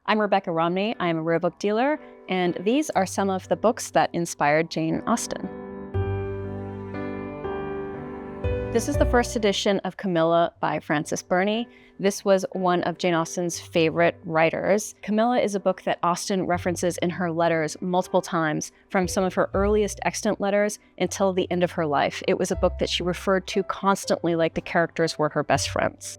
I'm Rebecca Romney. I'm a rare book dealer, and these are some of the books that inspired Jane Austen. This is the first edition of Camilla by Frances Burney. This was one of Jane Austen's favorite writers. Camilla is a book that Austen references in her letters multiple times, from some of her earliest extant letters until the end of her life. It was a book that she referred to constantly like the characters were her best friends.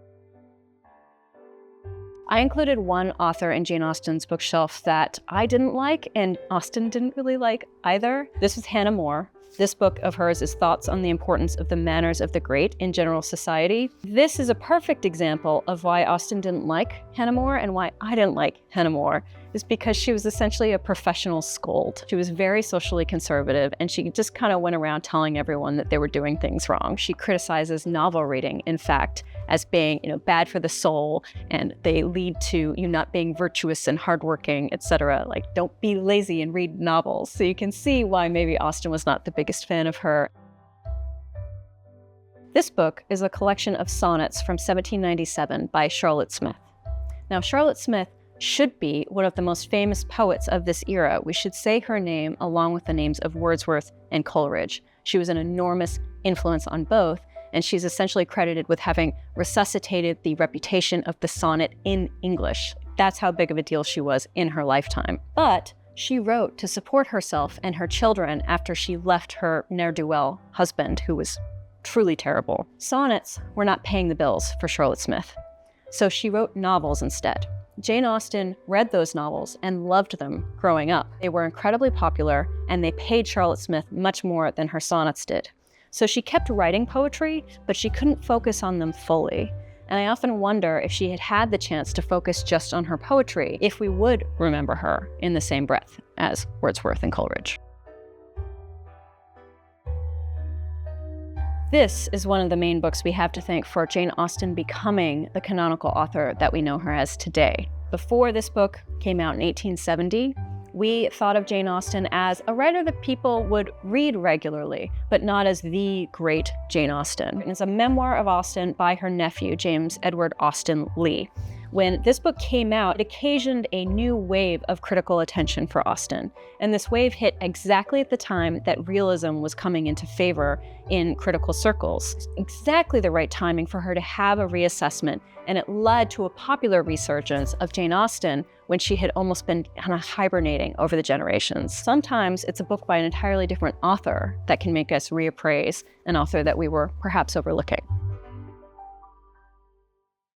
I included one author in Jane Austen's bookshelf that I didn't like, and Austen didn't really like either. This was Hannah More. This book of hers is Thoughts on the Importance of the Manners of the Great in General Society. This is a perfect example of why Austen didn't like Hannah More and why I didn't like Hannah More, is because she was essentially a professional scold. She was very socially conservative, and she just kind of went around telling everyone that they were doing things wrong. She criticizes novel reading, in fact, as being, bad for the soul, and they lead to you not being virtuous and hardworking, etc. Like, don't be lazy and read novels. So you can see why maybe Austen was not the biggest fan of her. This book is a collection of sonnets from 1797 by Charlotte Smith. Now, Charlotte Smith should be one of the most famous poets of this era. We should say her name along with the names of Wordsworth and Coleridge. She was an enormous influence on both, and she's essentially credited with having resuscitated the reputation of the sonnet in English. That's how big of a deal she was in her lifetime. But she wrote to support herself and her children after she left her ne'er-do-well husband, who was truly terrible. Sonnets were not paying the bills for Charlotte Smith, so she wrote novels instead. Jane Austen read those novels and loved them growing up. They were incredibly popular, and they paid Charlotte Smith much more than her sonnets did. So she kept writing poetry, but she couldn't focus on them fully. And I often wonder if she had had the chance to focus just on her poetry, if we would remember her in the same breath as Wordsworth and Coleridge. This is one of the main books we have to thank for Jane Austen becoming the canonical author that we know her as today. Before this book came out in 1870, we thought of Jane Austen as a writer that people would read regularly, but not as the great Jane Austen. It's a memoir of Austen by her nephew, James Edward Austen Lee. When this book came out, it occasioned a new wave of critical attention for Austen. And this wave hit exactly at the time that realism was coming into favor in critical circles. Exactly the right timing for her to have a reassessment, and it led to a popular resurgence of Jane Austen when she had almost been kind of hibernating over the generations. Sometimes it's a book by an entirely different author that can make us reappraise an author that we were perhaps overlooking.